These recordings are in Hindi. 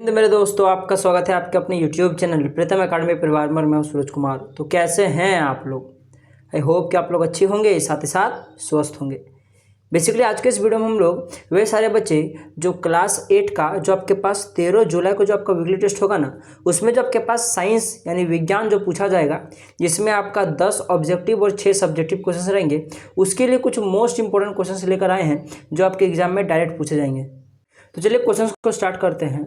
तो मेरे दोस्तों, आपका स्वागत है आपके अपने YouTube चैनल प्रीतम एकेडमी परिवार में। मैं हूं सूरज कुमार। तो कैसे हैं आप लोग? आई होप कि आप लोग अच्छे होंगे, साथ ही साथ स्वस्थ होंगे। बेसिकली आज के इस वीडियो में हम लोग वे सारे बच्चे जो क्लास 8 का जो आपके पास 13 जुलाई को जो आपका वीकली टेस्ट होगा ना, उसमें जो आपके पास साइंस यानी विज्ञान जो पूछा जाएगा, जिसमें आपका 10 ऑब्जेक्टिव और 6 सब्जेक्टिव क्वेश्चन रहेंगे, उसके लिए कुछ मोस्ट इंपॉर्टेंट क्वेश्चन लेकर आए हैं जो आपके एग्जाम में डायरेक्ट पूछे जाएंगे। तो चलिए क्वेश्चन को स्टार्ट करते हैं।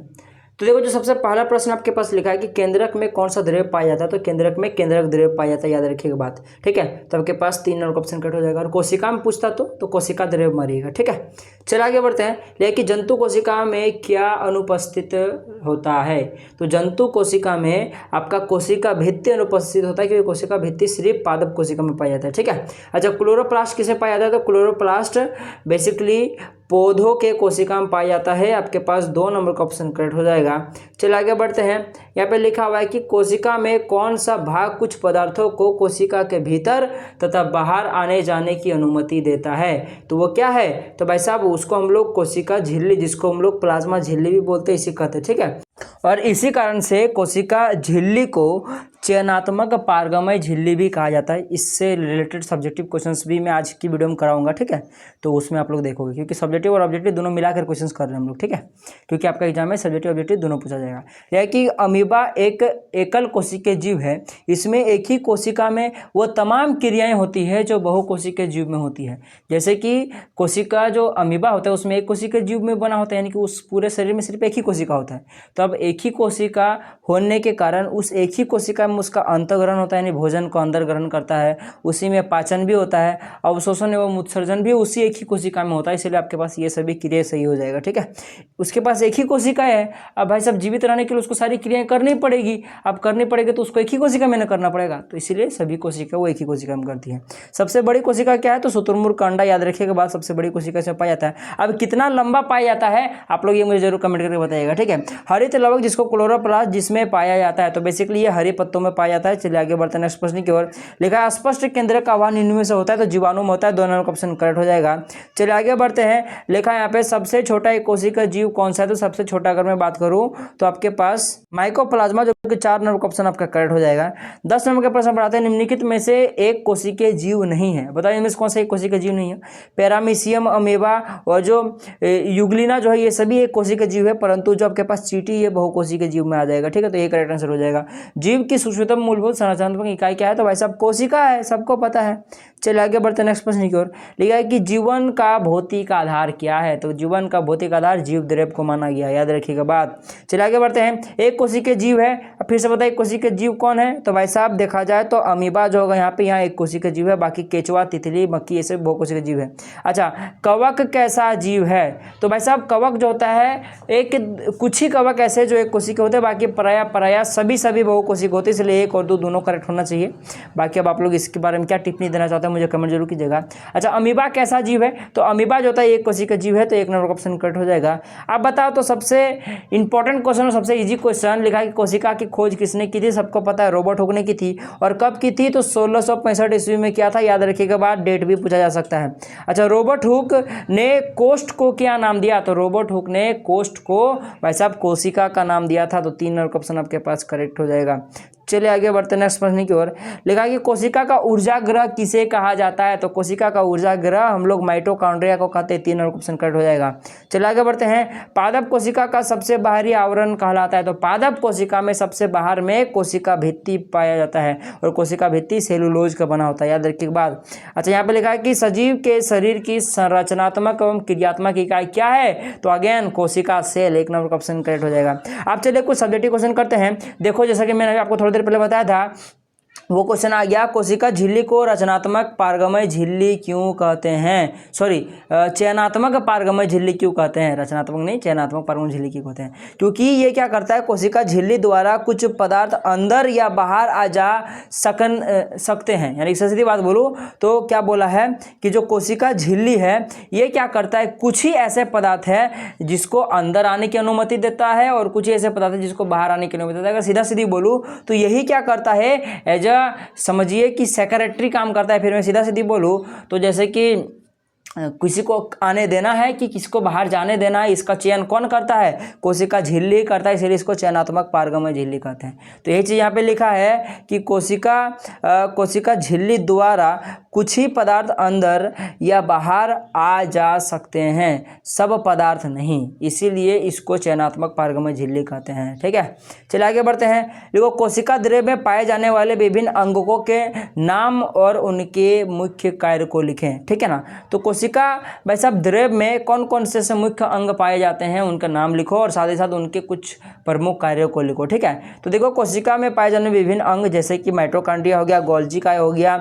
तो देखो, जो सबसे पहला प्रश्न आपके पास लिखा है कि केंद्रक में कौन सा द्रव्य पाया जाता है, तो केंद्रक में केंद्रक द्रव्य पाया जाता है, याद रखिएगा बात। ठीक है, तो आपके पास 3 नंबर का ऑप्शन कट हो जाएगा। और कोशिका में पूछता तो कोशिका द्रव्य मारिएगा। ठीक है, चलिए आगे बढ़ते हैं। लेकिन जंतु कोशिका में क्या अनुपस्थित होता है, तो जंतु कोशिका में आपका कोशिका भित्ति अनुपस्थित होता है, क्योंकि कोशिका भित्ति सिर्फ पादप कोशिका में पाया जाता है। ठीक है, अच्छा, क्लोरोप्लास्ट किसे पाया जाता है, तो क्लोरोप्लास्ट बेसिकली पौधों के कोशिका में पाया जाता है। आपके पास 2 नंबर का ऑप्शन करेक्ट हो जाएगा। चलिए आगे बढ़ते हैं। यहाँ पे लिखा हुआ है कि कोशिका में कौन सा भाग कुछ पदार्थों को कोशिका के भीतर तथा बाहर आने जाने की अनुमति देता है, तो वो क्या है, तो भाई साहब उसको हम लोग कोशिका झिल्ली, जिसको हम लोग प्लाज्मा झिल्ली भी बोलते हैं, इसी कहते हैं। ठीक है, और इसी कारण से कोशिका झिल्ली को चयनात्मक पारगमय झिल्ली भी कहा जाता है। इससे रिलेटेड सब्जेक्टिव क्वेश्चंस भी मैं आज की वीडियो में कराऊंगा। ठीक है, तो उसमें आप लोग देखोगे, क्योंकि सब्जेक्टिव और ऑब्जेक्टिव दोनों मिलाकर क्वेश्चंस कर रहे हैं हम लोग। ठीक है, क्योंकि आपका एग्जाम में सब्जेक्टिव ऑब्जेक्टिव दोनों पूछा जाएगा। यह कि अमीबा एक एकल कोशिकीय जीव है। इसमें एक ही कोशिका में वो तमाम क्रियाएं होती है जो बहुकोशिकीय जीव में होती है। जैसे कि कोशिका जो अमीबा होता है उसमें एक कोशिकीय जीव में बना होता है, यानी कि उस पूरे शरीर में सिर्फ एक ही कोशिका होता है। तो अब एक ही कोशिका होने के कारण उस एक ही कोशिका में उसका अंतःग्रहण होता है, यानी भोजन को अंदर ग्रहण करता है, उसी में पाचन भी होता है, अवशोषण एवं उत्सर्जन भी उसी एक ही कोशिका में होता है। इसलिए आपके पास ये सभी क्रियाएं सही हो जाएगा। ठीक है, उसके पास एक ही कोशिका है। अब भाई साहब जीवित रहने के लिए उसको सारी क्रियाएं करनी पड़ेगी। अब करनी पड़ेगी तो उसको एक ही कोशिका में न करना पड़ेगा, तो इसीलिए सभी कोशिका वो एक ही कोशिका में करती है। सबसे बड़ी कोशिका क्या है, तो शुतुरमुर्ग अंडा, याद रखिएगा बात, सबसे बड़ी कोशिका से पाया जाता है। अब कितना लंबा पाया जाता है आप लोग ये मुझे जरूर कमेंट करके बताइएगा। ठीक है, हरित लवक जिसको क्लोरोप्लास्ट जिसमें पाया जाता है, तो बेसिकली ये हरे पत्तों में पाया जाता है। चलिए आगे बढ़ते हैं नेक्स्ट प्रश्न की ओर। लिखा है स्पष्ट केंद्रक का आह्वान इनमें से होता है, तो जीवाणु में होता है। 2 नंबर का ऑप्शन करेक्ट हो जाएगा। चलिए आगे बढ़ते हैं। लिखा है यहाँ पे सबसे छोटा एक कोशिका जीव कौन सा है, तो सबसे छोटा अगर मैं बात करूं तो आपके पास माइकोप्लाज्मा, जो कि 4 नंबर का ऑप्शन आपका करेक्ट हो जाएगा। 10 नंबर का प्रश्न पढ़ाते हैं। निम्नलिखित में से एक कोशिकीय जीव नहीं है, बताइए इनमें से कौन सा एक कोशिकीय जीव नहीं है। पैरामीशियम, अमीबा और जो यूग्लिना जो है, ये सभी एक कोशिकीय जीव है, परंतु जो आपके पास चींटी ये बहुकोशिकीय जीव में आ जाएगा। ठीक है, तो ये करेक्ट आंसर हो जाएगा। जीव की सूक्ष्मतम मूलभूत संरचनात्मक इकाई क्या है, तो भाई साहब कोशिका है, सबको पता है। चलिए आगे बढ़ते हैं नेक्स्ट प्रश्न की ओर। लिखा है कि जीवन का भौतिक आधार क्या है, तो जीवन का भौतिक आधार जीव द्रव्य को माना गया, याद रखिएगा बात। चलिए आगे बढ़ते हैं। एक कोशिकीय जीव है, अब फिर से बताइए कोशिकीय जीव कौन है, तो भाई साहब देखा जाए तो अमीबा जो होगा यहाँ पे, यहाँ एक कोशिकीय जीव है, बाकी केचुआ, तितली, मक्खी ये सब बहुकोशिकीय जीव है। अच्छा, कवक कैसा जीव है, तो भाई साहब कवक जो होता है, एक कुछ ही कवक ऐसे जो एक कोशिकीय होते हैं, बाकी पराया सभी बहुकोशिकीय होते हैं, इसलिए 1 और 2 दोनों करेक्ट होना चाहिए। बाकी अब आप लोग इसके बारे में क्या टिप्पणी देना चाहते हैं मुझे कमेंट जरूर कीजिएगा। अच्छा, अमीबा कैसा जीव है, तो अमीबा जो होता है एक कोशिकीय जीव है, तो 1 नंबर का ऑप्शन करेक्ट हो जाएगा। अब बताओ, तो सबसे इंपॉर्टेंट क्वेश्चन और सबसे इजी क्वेश्चन लिखा है कि कोशिका की खोज किसने की थी, सबको पता है रॉबर्ट हुक ने की थी। और कब की थी, तो 1665 ईस्वी में किया था, याद रखिएगा बात, डेट भी पूछा जा सकता है। अच्छा, रॉबर्ट हुक ने कोष्ठ को क्या नाम दिया, तो रॉबर्ट हुक ने कोष्ठ को भाई साहब कोशिका का नाम दिया था, तो 3 नंबर का ऑप्शन आपके पास करेक्ट हो जाएगा। चलिए आगे बढ़ते हैं नेक्स्ट प्रश्न की ओर। लिखा है कि कोशिका का ऊर्जा ग्रह किसे कहा जाता है, तो कोशिका का ऊर्जा ग्रह हम लोग माइटोकॉन्ड्रिया को कहते हैं। 3 नंबर ऑप्शन करेक्ट हो जाएगा। चलिए आगे बढ़ते हैं। पादप कोशिका का सबसे बाहरी आवरण कहलाता है, तो पादप कोशिका में सबसे बाहर में कोशिका भित्ति पाया जाता है, और कोशिका भित्ति सेलुलोज का बना होता है, याद रखिए बात। अच्छा, यहाँ पे लिखा है कि सजीव के शरीर की संरचनात्मक एवं क्रियात्मक इकाई क्या है, तो अगेन कोशिका सेल, 1 नंबर का ऑप्शन करेक्ट हो जाएगा। आप चलिए कुछ सब्जेक्टिव क्वेश्चन करते हैं। देखो, जैसा कि मैंने आपको थोड़ी देर पहले बताया था, वो क्वेश्चन आ गया, कोशिका झिल्ली को रचनात्मक पारगमय झिल्ली क्यों कहते हैं, चयनात्मक पारगमय झिल्ली क्यों कहते हैं, रचनात्मक नहीं, चयनात्मक पारगमय झिल्ली क्यों कहते हैं, क्योंकि ये क्या करता है, कोशिका झिल्ली द्वारा कुछ पदार्थ अंदर या बाहर आ जा सकते हैं। यानी सीधी बात बोलूँ तो क्या बोला है कि जो कोशिका झिल्ली है ये क्या करता है, कुछ ही ऐसे पदार्थ है जिसको अंदर आने की अनुमति देता है, और कुछ ही ऐसे पदार्थ है जिसको बाहर आने की अनुमति देता है। अगर सीधा सीधी बोलूँ तो यही क्या करता है, एज समझिए कि सेक्रेटरी काम करता है। फिर मैं सीधा सीधी बोलूँ तो जैसे कि किसी को आने देना है कि किसको बाहर जाने देना है, इसका चयन कौन करता है? कोशिका झिल्ली करता है, इसलिए इसको चयनात्मक पारगमय झिल्ली कहते हैं। तो यही चीज़ यहाँ पे लिखा है कि कोशिका झिल्ली द्वारा कुछ ही पदार्थ अंदर या बाहर आ जा सकते हैं, सब पदार्थ नहीं, इसीलिए इसको चयनात्मक पारगमय झिल्ली कहते हैं। ठीक है, चलिए आगे बढ़ते हैं। देखो, कोशिका द्रव्य में पाए जाने वाले विभिन्न अंगकों के नाम और उनके मुख्य कार्य को लिखें। ठीक है ना, तो कोशिका भाई साहब द्रव्य में कौन कौन से मुख्य अंग पाए जाते हैं उनका नाम लिखो और साथ ही साथ उनके कुछ प्रमुख कार्यों को लिखो। ठीक है, तो देखो, कोशिका में पाए जाने विभिन्न अंग जैसे कि माइटोकॉन्ड्रिया हो गया, गोल्जी काय हो गया,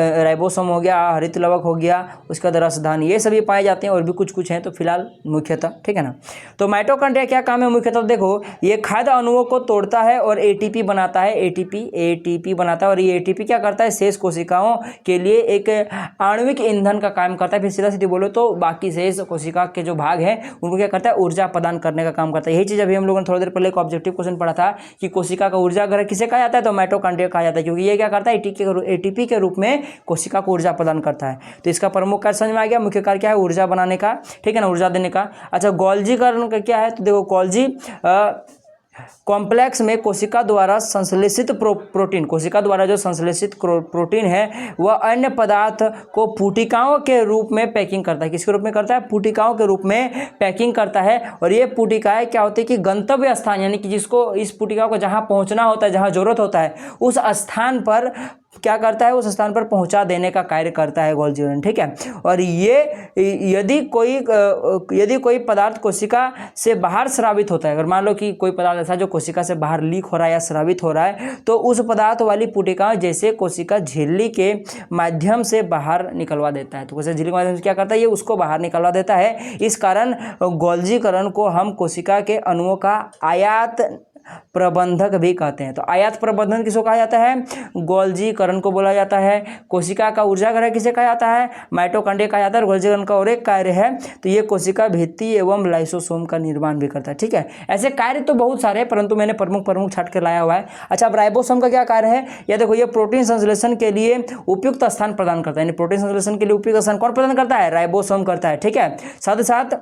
राइबोसोम हो गया, हरित लवक हो गया, उसके बाद रसधानी, ये सभी पाए जाते हैं और भी कुछ कुछ हैं तो फिलहाल मुख्यतः। ठीक है ना, तो माइटोकॉन्ड्रिया क्या काम है मुख्यतः? देखो, ये खाद्य अणुओं को तोड़ता है और एटीपी बनाता है, एटीपी बनाता है और ये एटीपी क्या करता है? शेष कोशिकाओं के लिए एक आणविक ईंधन का काम करता है। फिर सीधा सीधी बोलो तो बाकी शेष कोशिका के जो भाग हैं उनको क्या करता है? ऊर्जा प्रदान करने का काम करता है। यही चीज़ अभी हम लोगों ने थोड़ी देर पहले एक ऑब्जेक्टिव क्वेश्चन पढ़ा था कि कोशिका का ऊर्जा घटक किसे कहा जाता है? तो माइटोकॉन्ड्रिया कहा जाता है, क्योंकि ये क्या करता है? एटीपी के रूप में कोशिका को ऊर्जा प्रदान करता है। तो इसका प्रमुख कार्य समझ में आ गया, मुख्य कार्य क्या है? ऊर्जा बनाने का। ठीक है ना, ऊर्जा देने का। अच्छा, गोल्जी कारण का क्या है? तो देखो, गोल्जी कॉम्प्लेक्स में कोशिका द्वारा संश्लेषित प्रोटीन, कोशिका द्वारा जो संश्लेषित प्रोटीन है वह अन्य पदार्थ को पुटिकाओं के रूप में पैकिंग करता है। किसके रूप में करता है? पुटिकाओं के रूप में पैकिंग करता है। और ये पुटिकाएं क्या होती है कि गंतव्य स्थान, यानी कि जिसको इस पुटिकाओं को जहां पहुंचना होता है, जहां जरूरत होता है, उस स्थान पर क्या करता है? उस स्थान पर पहुंचा देने का कार्य करता है गोल्जी यूनिट। ठीक है, और ये यदि कोई पदार्थ कोशिका से बाहर स्रावित होता है, अगर मान लो कि कोई पदार्थ ऐसा जो कोशिका से बाहर लीक हो रहा है या स्रावित हो रहा है, तो उस पदार्थ वाली पुटिका जैसे कोशिका झिल्ली के माध्यम से बाहर निकलवा देता है। तो कोशिका झिल्ली के माध्यम से क्या करता है? ये उसको बाहर निकलवा देता है। इस कारण गोल्जीकरण को हम कोशिका के अणुओं का आयात प्रबंधक भी कहते हैं। तो आयात प्रबंधन किसको कहा जाता है? गोल्जीकरण को बोला जाता है। कोशिका का ऊर्जा घटक किसे कहा जाता है? माइटोकॉन्ड्रिया कहा जाता है। गोल्जीकरण का और एक कार्य है, तो ये कोशिका भित्ति एवं लाइसोसोम का निर्माण भी करता है। ठीक है, ऐसे कार्य तो बहुत सारे हैं, परंतु मैंने प्रमुख छाट के लाया हुआ है। अच्छा, अब राइबोसोम का क्या कार्य है? या देखो, ये प्रोटीन संश्लेषण के लिए उपयुक्त स्थान प्रदान करता है, यानी प्रोटीन संश्लेषण के लिए उपयुक्त स्थान कौन प्रदान करता है? राइबोसोम करता है। ठीक है, साथ ही साथ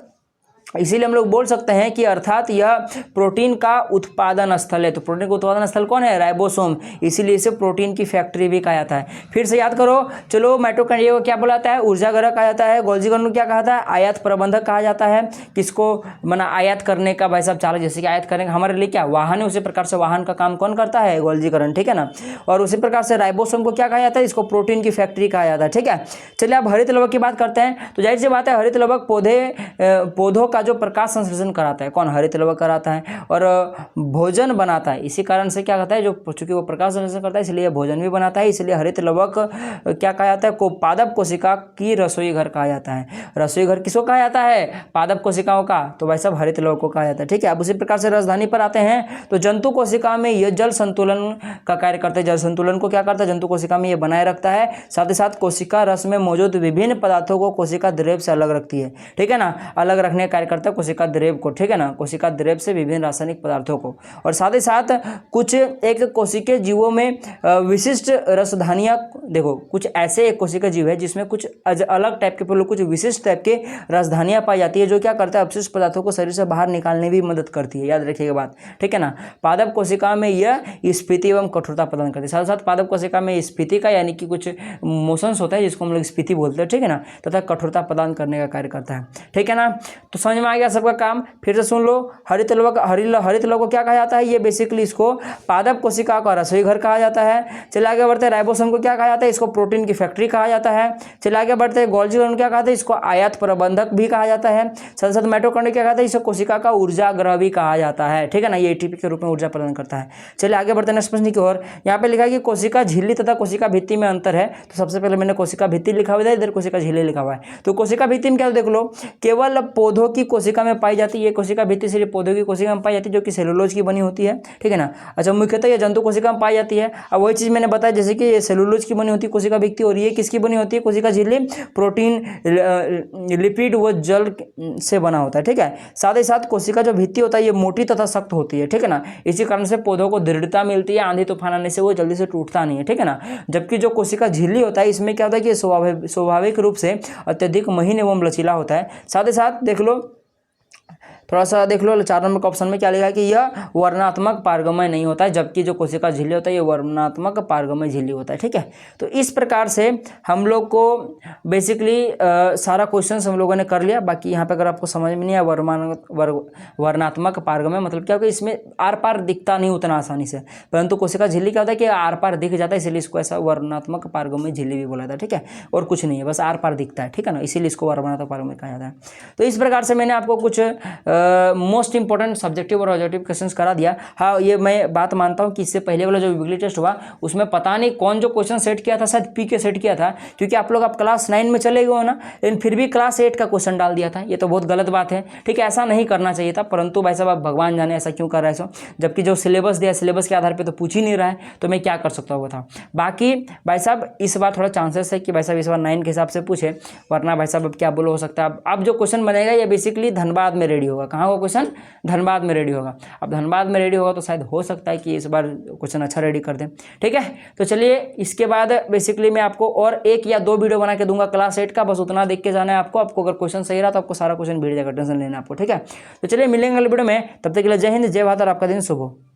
इसीलिए हम लोग बोल सकते हैं कि अर्थात यह प्रोटीन का उत्पादन स्थल है। तो प्रोटीन का उत्पादन स्थल कौन है? राइबोसोम, इसीलिए इसे प्रोटीन की फैक्ट्री भी कहा जाता है। फिर से याद करो, चलो, माइटोकॉन्ड्रिया को क्या बुलाता है? ऊर्जा घटक कहा जाता है। गोल्जीकरण को क्या कहा जाता है? आयात प्रबंधक कहा जाता है। किसको? माना आयात करने का भाई साहब चालक, जैसे कि आयात करने का हमारे लिए क्या वाहन है, उसी प्रकार से वाहन का काम कौन करता है? गोल्जीकरण। ठीक है ना, और उसी प्रकार से राइबोसोम को क्या कहा जाता है? इसको प्रोटीन की फैक्ट्री कहा जाता है। ठीक है, चलिए अब हरित लवक की बात करते हैं। तो जाहिर सी बात है, हरित लवक पौधों का जो प्रकाश संश्लेषण कराता है, कौन? हरित लवक कराता है और भोजन बनाता है। इसी कारण से क्या कहता है, जो चूंकि वो प्रकाश संश्लेषण करता है इसलिए भोजन भी बनाता है, इसलिए हरित लवक क्या कहा जाता है? को पादप कोशिका की रसोई घर कहा जाता है। रसोई घर किसको कहा जाता है? पादप कोशिकाओं का। तो भाई साहब हरित लवक को कहा जाता है। ठीक है, अब उसी प्रकार से राजधानी पर आते हैं। तो जंतु कोशिका में यह जल संतुलन का कार्य करता है। जल संतुलन को क्या करता है? जंतु कोशिका में यह बनाए रखता है। साथ ही साथ कोशिका रस में मौजूद विभिन्न पदार्थों को कोशिका द्रव्य से अलग रखती है। ठीक है ना, अलग रखने का कार्य करता है कोशिका द्रव्य को। ठीक है ना, कोशिका द्रव्य से विभिन्न रासायनिक पदार्थों को। और साथ ही साथ कुछ एक कोशिकीय जीवों में विशिष्ट रसधानियां, देखो, कुछ ऐसे एक कोशिका जीव है जिसमें कुछ अलग टाइप के कुछ विशिष्ट टाइप के रसधानियां पाई जाती है, जो क्या करता है? अपशिष्ट पदार्थों को शरीर से बाहर निकालने में भी मदद करती है। याद रखिएगा बात। ठीक है ना, पादप कोशिका में यह स्फीति एवं कठोरता प्रदान करती है। साथ साथ पादप कोशिका में स्फीति का, यानी कि कुछ मोशंस होता है जिसको हम लोग स्फीति बोलते हैं। ठीक है ना, तथा कठोरता प्रदान करने का कार्य करता है। ठीक है ना, तो समझ में आ गया सबका काम। फिर से सुन लो, हरित लवक को क्या कहा जाता है? ये बेसिकली इसको पादप कोशिका का रसोई घर कहा जाता है। चलिए आगे बढ़ते हैं, राइबोसोम को क्या कहा जाता है? इसको प्रोटीन की फैक्ट्री कहा जाता है। चलिए आगे बढ़ते हैं, गोल्जीकरण क्या कहते हैं? इसको आयात प्रबंधक भी कहा जाता है। साथ साथ माइटोकॉन्ड्रिया क्या कहता है? इसको कोशिका का ऊर्जा ग्रह भी कहा जाता है। ठीक है ना, ये एटीपी के रूप में ऊर्जा प्रदान करता है। चलिए आगे बढ़ते हैं नेक्स्ट प्रश्न की ओर। यहाँ पे लिखा है कि कोशिका झिल्ली तथा कोशिका भित्ति में अंतर है। तो सबसे पहले मैंने कोशिका भित्ति लिखा हुआ है, इधर कोशिका झिल्ली लिखा हुआ है। तो कोशिका भित्ति में क्या, देख लो, केवल पौधों की कोशिका में पाई जाती है। ये कोशिका भित्ति सिर्फ पौधों की कोशिका में पाई जाती है जो कि सेलुलोज की बनी होती है, ठीक है ना। अच्छा, मुख्यतः ये जंतु कोशिका में पाई जाती है। अब वही चीज़ मैंने बताया जैसे कि ये सेलुलोज की बनी होती है कोशिका भित्ति, और ये किसकी बनी होती है, कोशिका झिल्ली प्रोटीन, लिपिड व जल से बना होता है, ठीक है। साथ ही साथ कोशिका जो भित्ति होता है ये मोटी तथा सख्त होती है, ठीक है ना। इसी कारण से पौधों को दृढ़ता मिलती है, आंधी तूफान आने से वो जल्दी से टूटता नहीं है, ठीक है ना। जबकि जो कोशिका झिल्ली होता है इसमें क्या होता है कि स्वाभाविक रूप से अत्यधिक महीन एवं लचीला होता है। साथ ही साथ देख लो, थोड़ा सा देख लो 4 नंबर का ऑप्शन में क्या लिखा है कि यह वर्णात्मक पारगमय नहीं होता है, जबकि जो कोशिका झिल्ली होता है ये वर्णात्मक पारगमय झिल्ली होता है, ठीक है। तो इस प्रकार से हम लोग को बेसिकली सारा क्वेश्चन हम लोगों ने कर लिया। बाकी यहाँ पे अगर आपको समझ में नहीं आया वर्णात्मक पारगमय मतलब क्या होगा, इसमें आर पार दिखता नहीं उतना आसानी से, परंतु कोशिका झिल्ली क्या होता है कि आर पार दिख जाता है, इसीलिए इसको ऐसा वर्णात्मक पारगमय झिल्ली भी बोला जाता है, ठीक है। और कुछ नहीं है, बस आर पार दिखता है, ठीक है ना, इसीलिए इसको वर्णात्मक पारगमय कहा जाता है। तो इस प्रकार से मैंने आपको कुछ मोस्ट इंपॉर्टेंट सब्जेक्टिव और ऑब्जेक्टिव क्वेश्चंस करा दिया। हाँ, ये मैं बात मानता हूँ कि इससे पहले वाला जो वीकली टेस्ट हुआ उसमें पता नहीं कौन जो क्वेश्चन सेट किया था, शायद पी के सेट किया था, क्योंकि आप लोग क्लास 9 में चले गए हो ना, लेकिन फिर भी क्लास 8 का क्वेश्चन डाल दिया था। ये तो बहुत गलत बात है, ठीक है, ऐसा नहीं करना चाहिए था। परंतु भाई साहब, आप भगवान जाने ऐसा क्यों कर रहे हो, जबकि जो सिलेबस दिया सिलेबस के आधार पर तो पूछ ही नहीं रहा है, तो मैं क्या कर सकता हूँ बताओ। बाकी भाई साहब इस बार थोड़ा चांसेस है कि भाई साहब इस बार 9 के हिसाब से पूछे, वरना भाई साहब अब क्या बोलो हो सकता है। अब जो क्वेश्चन बनेगा ये बेसिकली धनबाद में रेडी होगा। कहाँ होगा क्वेश्चन, धनबाद में रेडी होगा। अब धनबाद में रेडी होगा तो शायद हो सकता है कि इस बार क्वेश्चन अच्छा रेडी कर दें, ठीक है। तो चलिए, इसके बाद बेसिकली मैं आपको और 1 या 2 वीडियो बना के दूंगा क्लास 8 का, बस उतना देख के जाना है आपको। अगर क्वेश्चन सही रहा तो आपको सारा क्वेश्चन भेज जाएगा, टेंशन लेना आपको, ठीक है। तो चलिए मिलेंगे अगले वीडियो में, तब तक के लिए जय हिंद, जय भारत और आपका दिन शुभ हो।